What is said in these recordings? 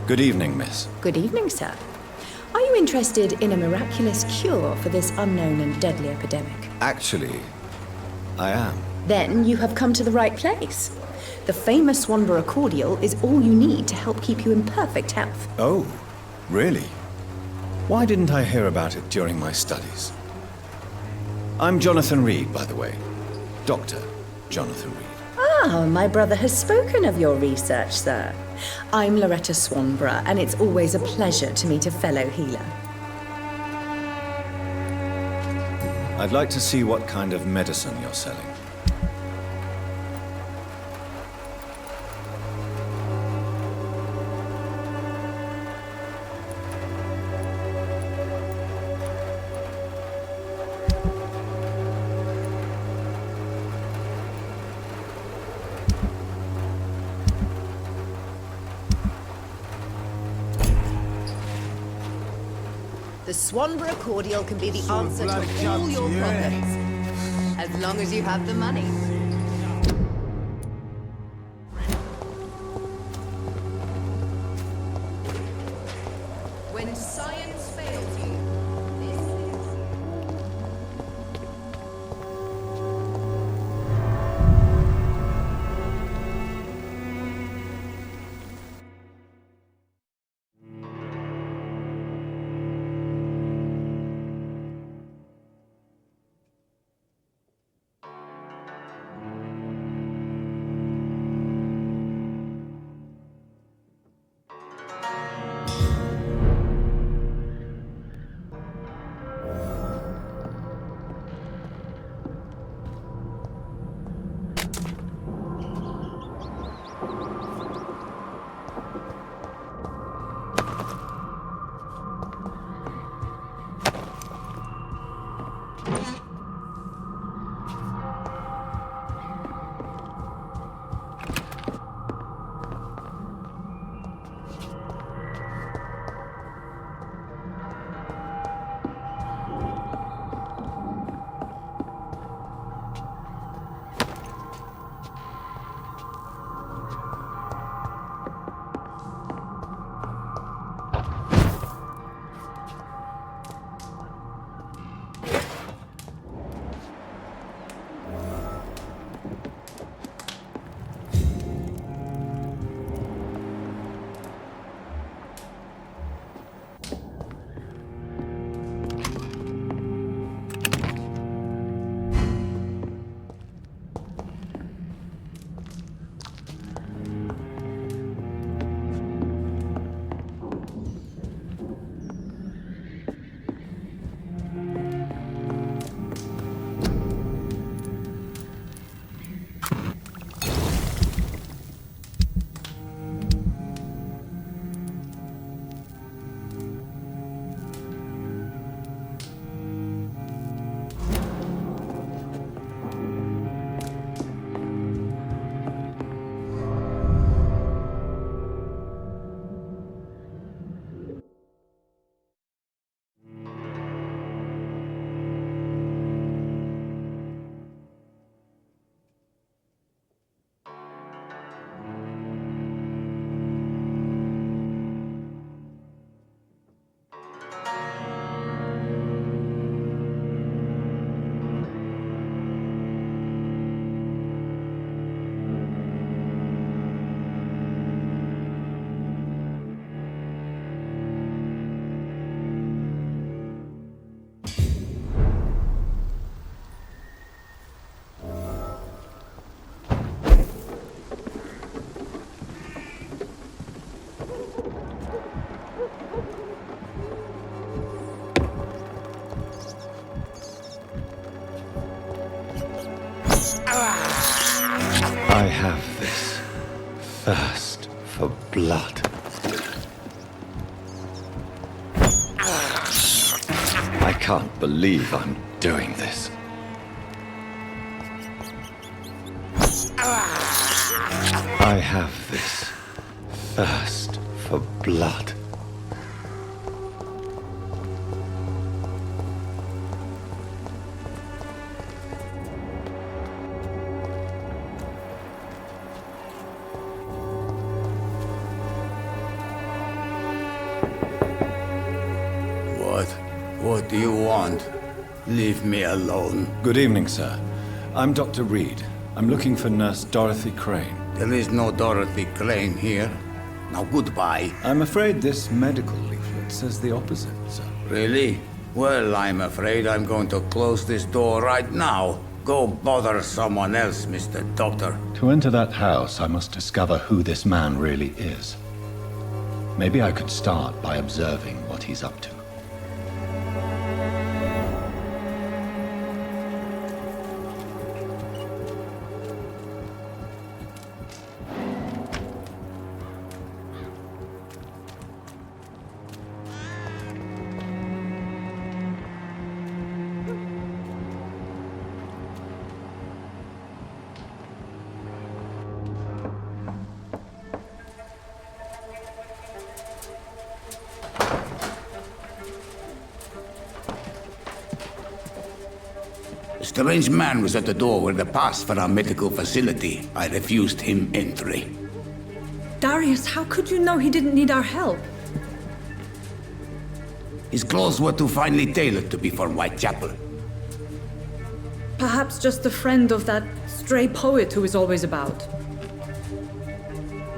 Good evening, miss. Good evening, sir. Are you interested in a miraculous cure for this unknown and deadly epidemic? Actually, I am. Then you have come to the right place. The famous Swanborough cordial is all you need to help keep you in perfect health. Oh, really? Why didn't I hear about it during my studies? I'm Jonathan Reed, by the way. Dr. Jonathan Reed. Ah, my brother has spoken of your research, sir. I'm Loretta Swanborough, and it's always a pleasure to meet a fellow healer. I'd like to see what kind of medicine you're selling. The Swanborough cordial can be the answer to all your problems, as long as you have the money. When science fails you, this is... I have this thirst for blood. I can't believe I'm doing this. I have this thirst for blood. Leave me alone. Good evening, sir. I'm Dr. Reed. I'm looking for Nurse Dorothy Crane. There is no Dorothy Crane here. Now goodbye. I'm afraid this medical leaflet says the opposite, sir. Really? Well, I'm afraid I'm going to close this door right now. Go bother someone else, Mr. Doctor. To enter that house, I must discover who this man really is. Maybe I could start by observing what he's up to. A strange man was at the door with a pass for our medical facility. I refused him entry. Darius, how could you know he didn't need our help? His clothes were too finely tailored to be for Whitechapel. Perhaps just a friend of that stray poet who is always about.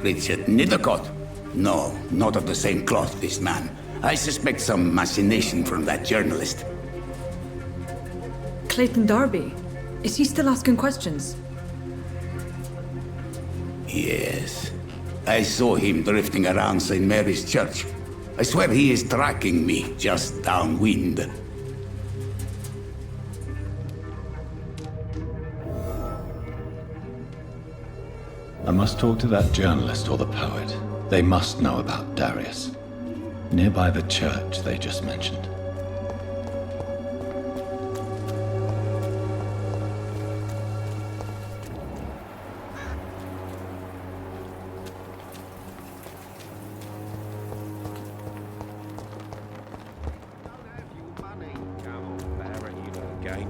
Richard Nethercott? No, not of the same cloth, this man. I suspect some machination from that journalist. Clayton Darby. Is he still asking questions? Yes. I saw him drifting around St. Mary's Church. I swear he is tracking me just downwind. I must talk to that journalist or the poet. They must know about Darius. Nearby the church they just mentioned.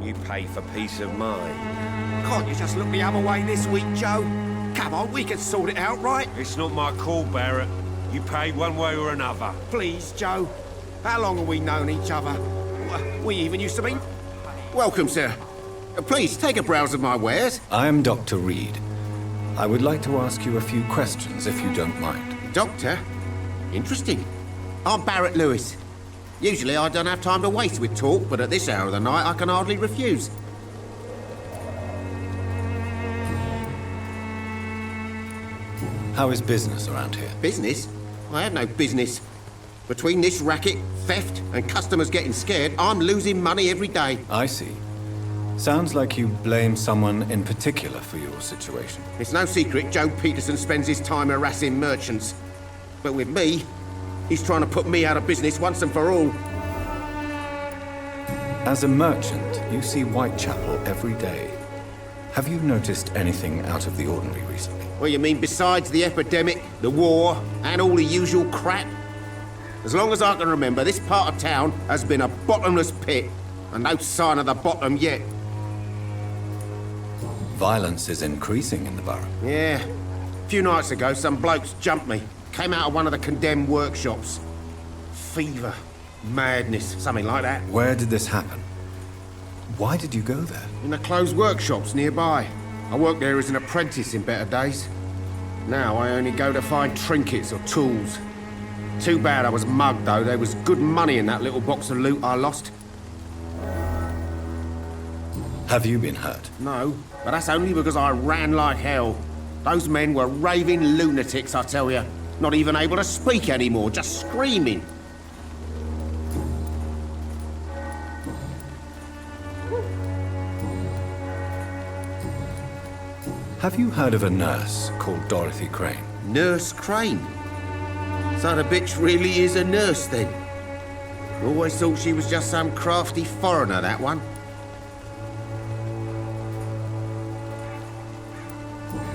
You pay for peace of mind. Can't you just look the other way this week, Joe? Come on, we can sort it out, right? It's not my call, Barrett. You pay one way or another. Please, Joe. How long have we known each other? We even used to be... Welcome, sir. Please, take a browse of my wares. I am Dr. Reed. I would like to ask you a few questions, if you don't mind. Doctor? Interesting. I'm Barrett Lewis. Usually I don't have time to waste with talk, but at this hour of the night I can hardly refuse. How is business around here? Business? I have no business. Between this racket, theft, and customers getting scared, I'm losing money every day. I see. Sounds like you blame someone in particular for your situation. It's no secret Joe Peterson spends his time harassing merchants. But with me, he's trying to put me out of business once and for all. As a merchant, you see Whitechapel every day. Have you noticed anything out of the ordinary recently? What you mean besides the epidemic, the war, and all the usual crap? As long as I can remember, this part of town has been a bottomless pit, and no sign of the bottom yet. Violence is increasing in the borough. Yeah. A few nights ago, some blokes jumped me. Came out of one of the condemned workshops. Fever, madness, something like that. Where did this happen? Why did you go there? In the closed workshops nearby. I worked there as an apprentice in better days. Now I only go to find trinkets or tools. Too bad I was mugged, though. There was good money in that little box of loot I lost. Have you been hurt? No, but that's only because I ran like hell. Those men were raving lunatics, I tell you. Not even able to speak anymore, just screaming. Have you heard of a nurse called Dorothy Crane? Nurse Crane? So the bitch really is a nurse, then? Always thought she was just some crafty foreigner, that one.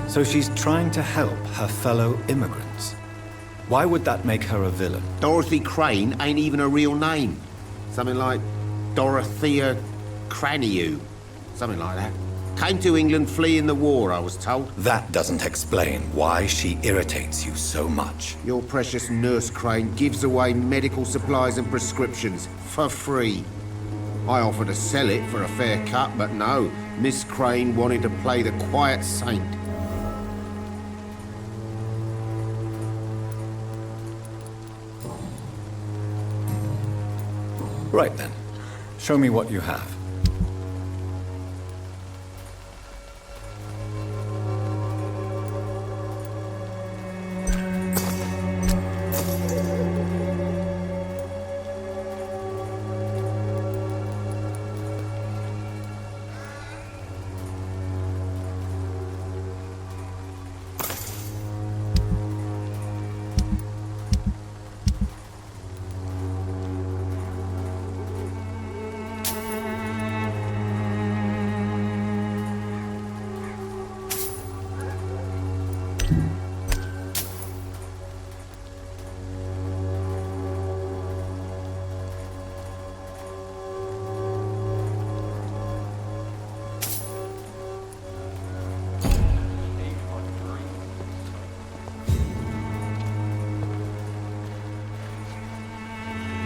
So she's trying to help her fellow immigrants. Why would that make her a villain? Dorothy Crane ain't even a real name. Something like Dorothea Craniu. Something like that. Came to England fleeing the war, I was told. That doesn't explain why she irritates you so much. Your precious Nurse Crane gives away medical supplies and prescriptions for free. I offered to sell it for a fair cut, but no. Miss Crane wanted to play the quiet saint. Right then. Show me what you have.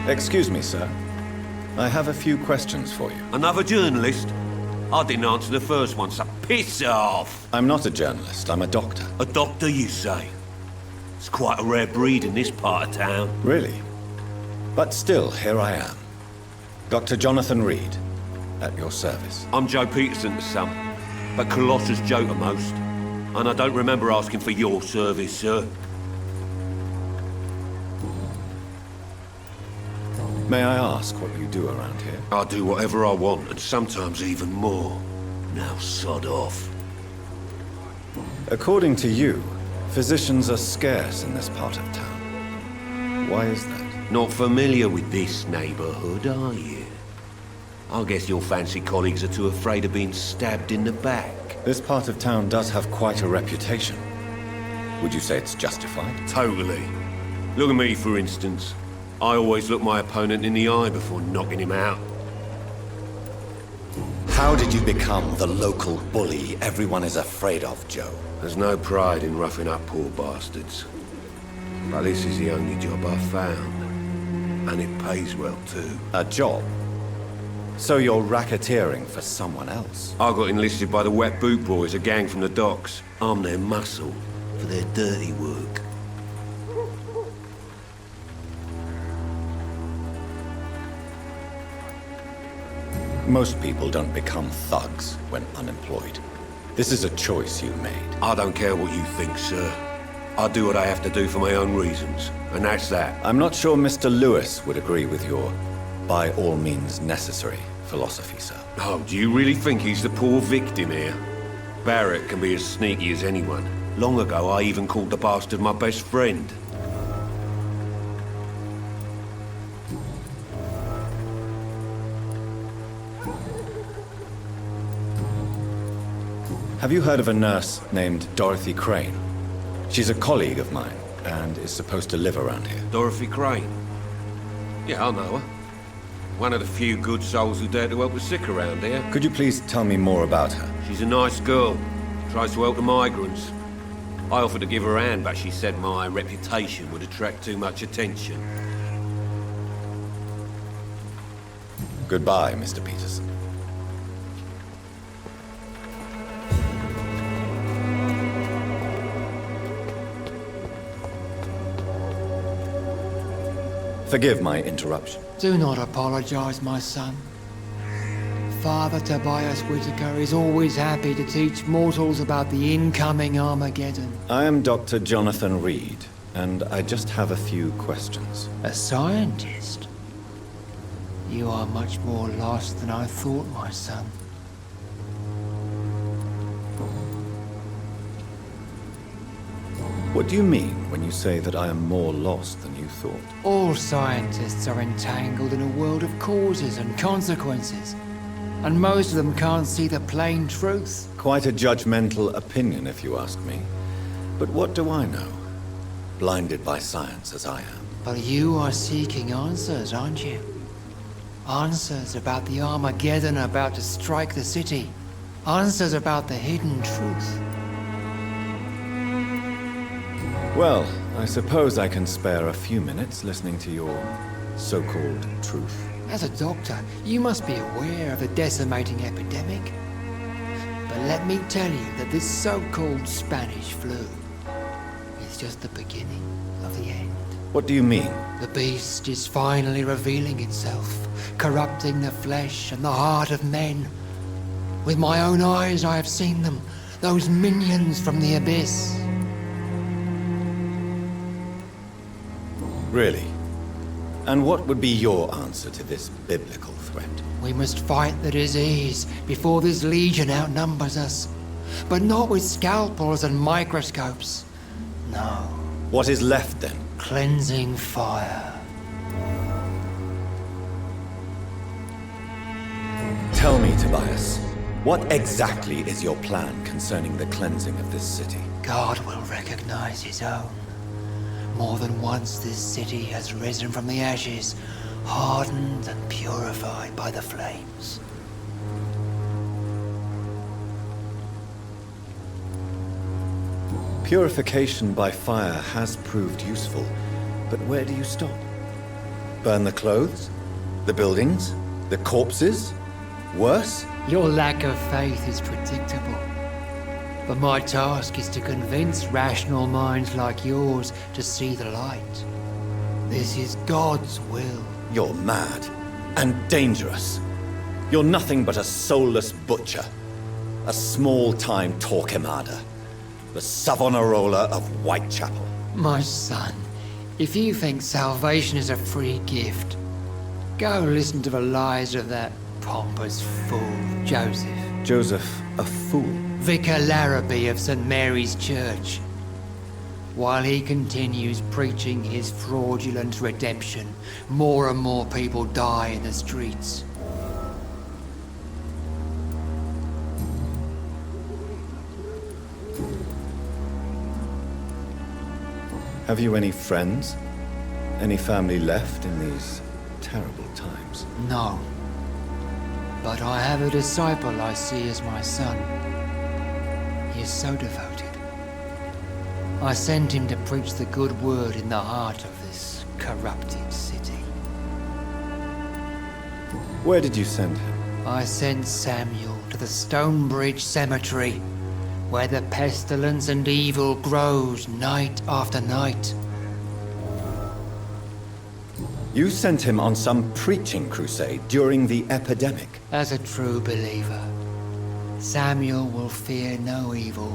Excuse me, sir. I have a few questions for you. Another journalist? I didn't answer the first one, so piss off! I'm not a journalist, I'm a doctor. A doctor, you say? It's quite a rare breed in this part of town. Really? But still, here I am. Dr. Jonathan Reed, at your service. I'm Joe Peterson to some, but Colossus Joe to most. And I don't remember asking for your service, sir. May I ask what you do around here? I do whatever I want, and sometimes even more. Now sod off. According to you, physicians are scarce in this part of town. Why is that? Not familiar with this neighborhood, are you? I guess your fancy colleagues are too afraid of being stabbed in the back. This part of town does have quite a reputation. Would you say it's justified? Totally. Look at me, for instance. I always look my opponent in the eye before knocking him out. How did you become the local bully everyone is afraid of, Joe? There's no pride in roughing up poor bastards. But this is the only job I've found. And it pays well, too. A job? So you're racketeering for someone else? I got enlisted by the Wet Boot Boys, a gang from the docks. I'm their muscle for their dirty work. Most people don't become thugs when unemployed. This is a choice you made. I don't care what you think, sir. I do what I have to do for my own reasons, and that's that. I'm not sure Mr. Lewis would agree with your by all means necessary philosophy, sir. Oh, do you really think he's the poor victim here? Barrett can be as sneaky as anyone. Long ago, I even called the bastard my best friend. Have you heard of a nurse named Dorothy Crane? She's a colleague of mine, and is supposed to live around here. Dorothy Crane? Yeah, I know her. One of the few good souls who dare to help the sick around here. Could you please tell me more about her? She's a nice girl. Tries to help the migrants. I offered to give her a hand, but she said my reputation would attract too much attention. Goodbye, Mr. Peterson. Forgive my interruption. Do not apologize, my son. Father Tobias Whitaker is always happy to teach mortals about the incoming Armageddon. I am Dr. Jonathan Reed, and I just have a few questions. A scientist? You are much more lost than I thought, my son. What do you mean when you say that I am more lost than you thought? All scientists are entangled in a world of causes and consequences, and most of them can't see the plain truth. Quite a judgmental opinion, if you ask me. But what do I know? Blinded by science as I am. But you are seeking answers, aren't you? Answers about the Armageddon about to strike the city. Answers about the hidden truth. Well, I suppose I can spare a few minutes listening to your so-called truth. As a doctor, you must be aware of the decimating epidemic. But let me tell you that this so-called Spanish flu is just the beginning of the end. What do you mean? The beast is finally revealing itself, corrupting the flesh and the heart of men. With my own eyes I have seen them, those minions from the abyss. Really? And what would be your answer to this biblical threat? We must fight the disease before this legion outnumbers us. But not with scalpels and microscopes. No. What is left then? Cleansing fire. Tell me, Tobias, what exactly is your plan concerning the cleansing of this city? God will recognize his own. More than once this city has risen from the ashes, hardened and purified by the flames. Purification by fire has proved useful, but where do you stop? Burn the clothes? The buildings? The corpses? Worse? Your lack of faith is predictable. But my task is to convince rational minds like yours to see the light. This is God's will. You're mad and dangerous. You're nothing but a soulless butcher. A small-time Torquemada. The Savonarola of Whitechapel. My son, if you think salvation is a free gift, go listen to the lies of that pompous fool, Joseph. Joseph, a fool? Vicar Larrabee of St. Mary's Church. While he continues preaching his fraudulent redemption, more and more people die in the streets. Have you any friends? Any family left in these terrible times? No. But I have a disciple I see as my son. He is so devoted. I sent him to preach the good word in the heart of this corrupted city. Where did you send him? I sent Samuel to the Stonebridge Cemetery, where the pestilence and evil grows night after night. You sent him on some preaching crusade during the epidemic. As a true believer, Samuel will fear no evil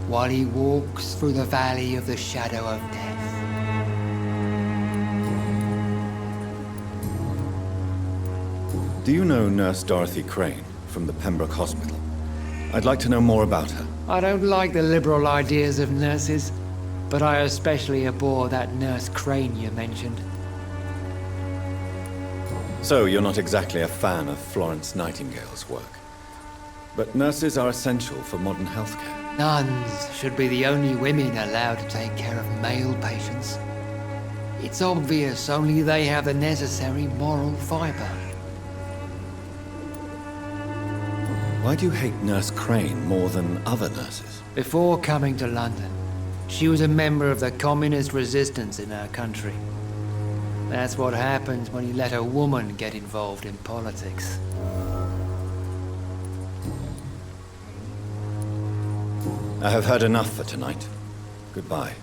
while he walks through the valley of the shadow of death. Do you know Nurse Dorothy Crane from the Pembroke Hospital? I'd like to know more about her. I don't like the liberal ideas of nurses, but I especially abhor that Nurse Crane you mentioned. So you're not exactly a fan of Florence Nightingale's work. But nurses are essential for modern healthcare. Nuns should be the only women allowed to take care of male patients. It's obvious only they have the necessary moral fiber. Why do you hate Nurse Crane more than other nurses? Before coming to London, she was a member of the communist resistance in our country. That's what happens when you let a woman get involved in politics. I have heard enough for tonight. Goodbye.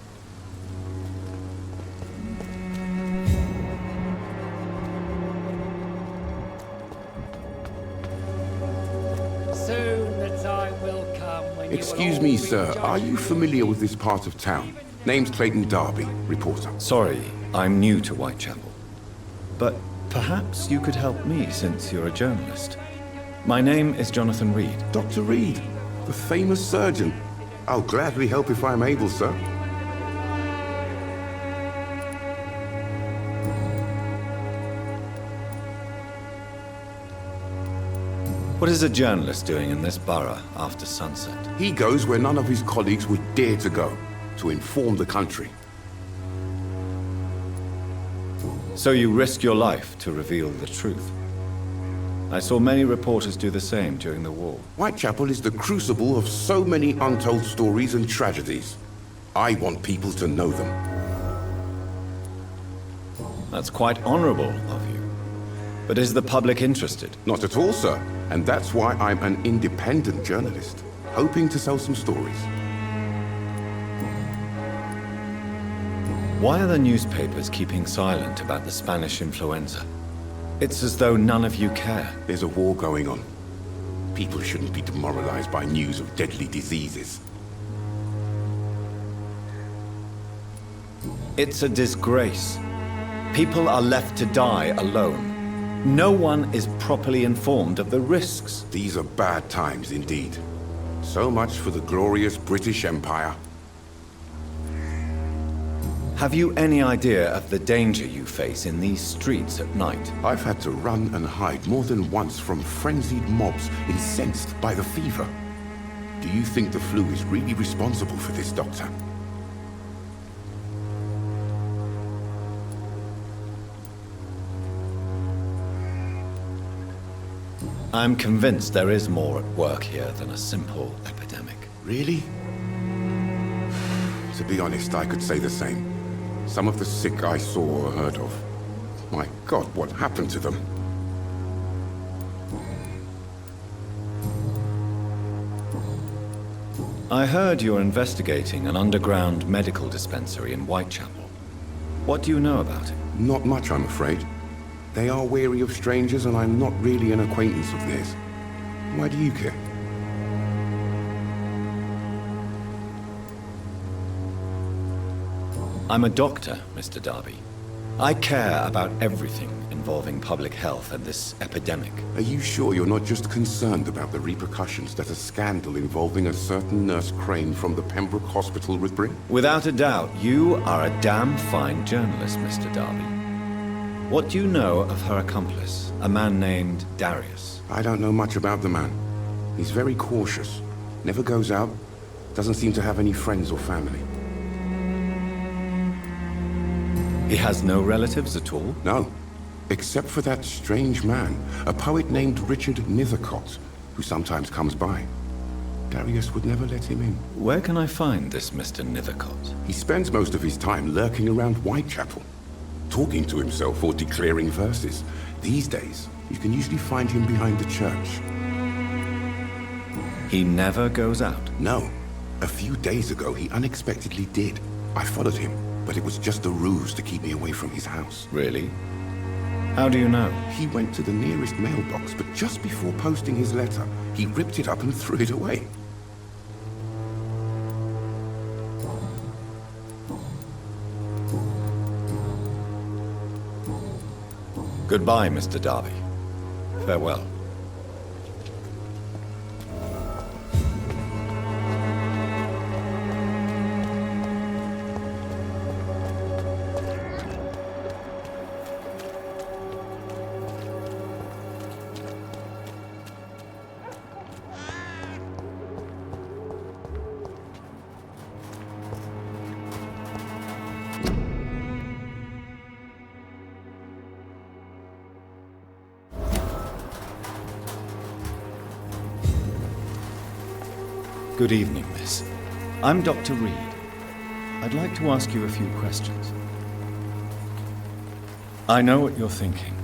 Soon the time will come when Excuse me, sir. Are you familiar with this part of town? Name's Clayton Darby, reporter. Sorry, I'm new to Whitechapel. But perhaps you could help me since you're a journalist. My name is Jonathan Reed. Dr. Reed, the famous surgeon. I'll gladly help if I'm able, sir. What is a journalist doing in this borough after sunset? He goes where none of his colleagues would dare to go, to inform the country. So you risk your life to reveal the truth. I saw many reporters do the same during the war. Whitechapel is the crucible of so many untold stories and tragedies. I want people to know them. That's quite honorable of you. But is the public interested? Not at all, sir. And that's why I'm an independent journalist, hoping to sell some stories. Why are the newspapers keeping silent about the Spanish influenza? It's as though none of you care. There's a war going on. People shouldn't be demoralized by news of deadly diseases. It's a disgrace. People are left to die alone. No one is properly informed of the risks. These are bad times indeed. So much for the glorious British Empire. Have you any idea of the danger you face in these streets at night? I've had to run and hide more than once from frenzied mobs incensed by the fever. Do you think the flu is really responsible for this, Doctor? I'm convinced there is more at work here than a simple epidemic. Really? To be honest, I could say the same. Some of the sick I saw or heard of. My God, what happened to them? I heard you're investigating an underground medical dispensary in Whitechapel. What do you know about it? Not much, I'm afraid. They are wary of strangers, and I'm not really an acquaintance of theirs. Why do you care? I'm a doctor, Mr. Darby. I care about everything involving public health and this epidemic. Are you sure you're not just concerned about the repercussions that a scandal involving a certain Nurse Crane from the Pembroke Hospital would bring? Without a doubt, you are a damn fine journalist, Mr. Darby. What do you know of her accomplice, a man named Darius? I don't know much about the man. He's very cautious. Never goes out. Doesn't seem to have any friends or family. He has no relatives at all? No. Except for that strange man, a poet named Richard Nithercott, who sometimes comes by. Darius would never let him in. Where can I find this Mr. Nithercott? He spends most of his time lurking around Whitechapel, talking to himself or declaring verses. These days, you can usually find him behind the church. He never goes out? No. A few days ago, he unexpectedly did. I followed him, but it was just a ruse to keep me away from his house. Really? How do you know? He went to the nearest mailbox, but just before posting his letter, he ripped it up and threw it away. Goodbye, Mr. Darby. Farewell. Good evening, miss. I'm Dr. Reed. I'd like to ask you a few questions. I know what you're thinking.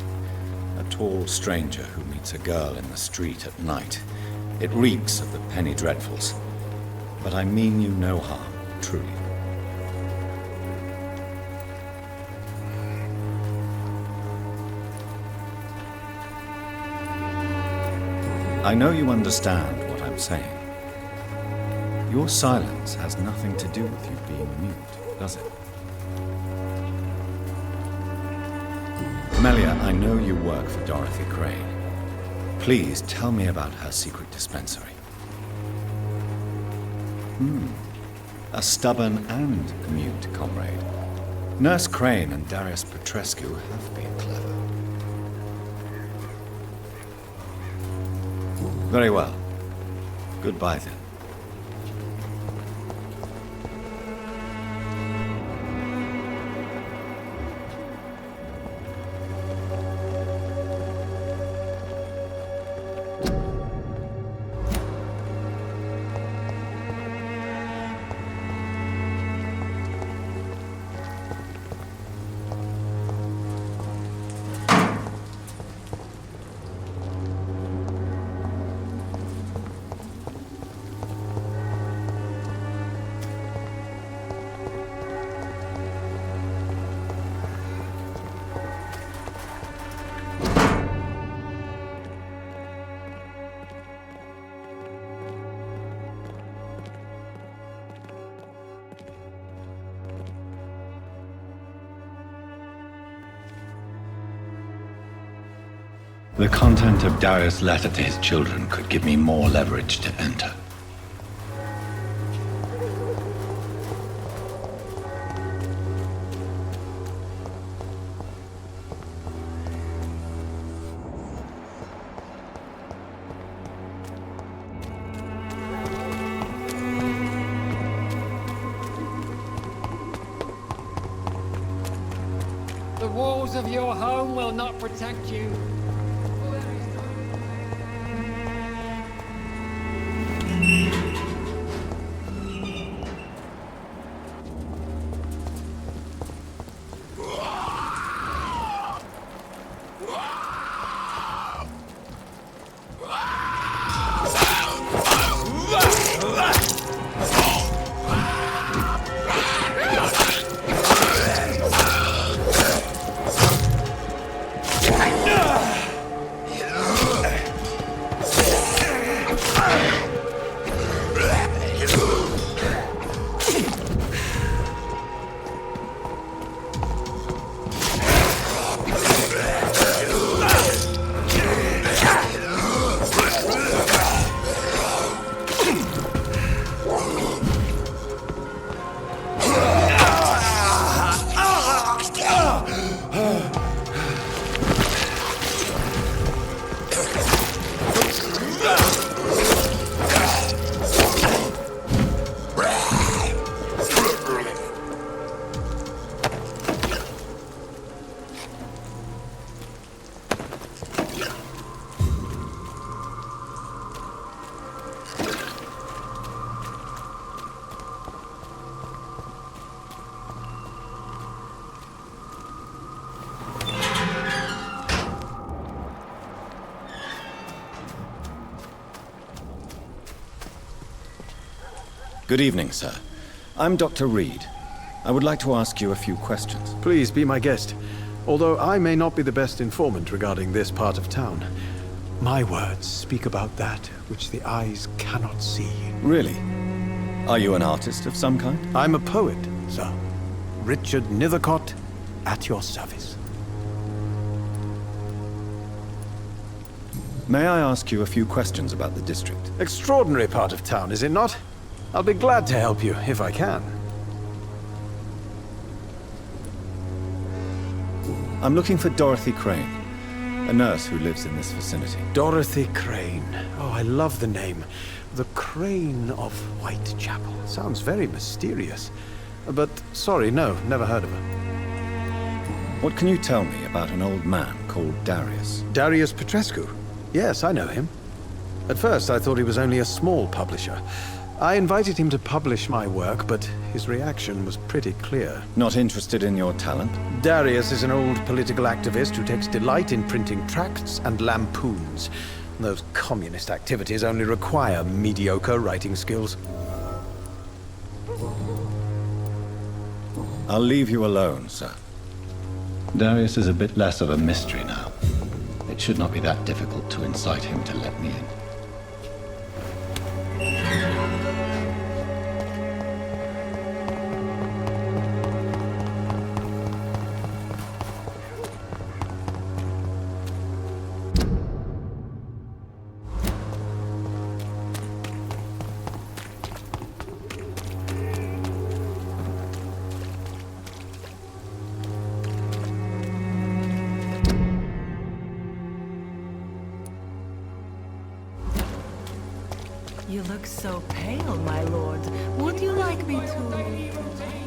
A tall stranger who meets a girl in the street at night. It reeks of the penny dreadfuls. But I mean you no harm, truly. I know you understand what I'm saying. Your silence has nothing to do with you being mute, does it? Melia, I know you work for Dorothy Crane. Please tell me about her secret dispensary. A stubborn and mute comrade. Nurse Crane and Darius Petrescu have been clever. Very well. Goodbye then. The content of Darius' letter to his children could give me more leverage to enter. The walls of your home will not protect you. Good evening, sir. I'm Dr. Reed. I would like to ask you a few questions. Please be my guest. Although I may not be the best informant regarding this part of town, my words speak about that which the eyes cannot see. Really? Are you an artist of some kind? I'm a poet, sir. Richard Nethercott, at your service. May I ask you a few questions about the district? Extraordinary part of town, is it not? I'll be glad to help you, if I can. I'm looking for Dorothy Crane, a nurse who lives in this vicinity. Dorothy Crane. Oh, I love the name. The Crane of Whitechapel. Sounds very mysterious. But, sorry, no, never heard of her. What can you tell me about an old man called Darius? Darius Petrescu? Yes, I know him. At first, I thought he was only a small publisher. I invited him to publish my work, but his reaction was pretty clear. Not interested in your talent? Darius is an old political activist who takes delight in printing tracts and lampoons. Those communist activities only require mediocre writing skills. I'll leave you alone, sir. Darius is a bit less of a mystery now. It should not be that difficult to incite him to let me in. You look so pale, my lord. Would you like me to...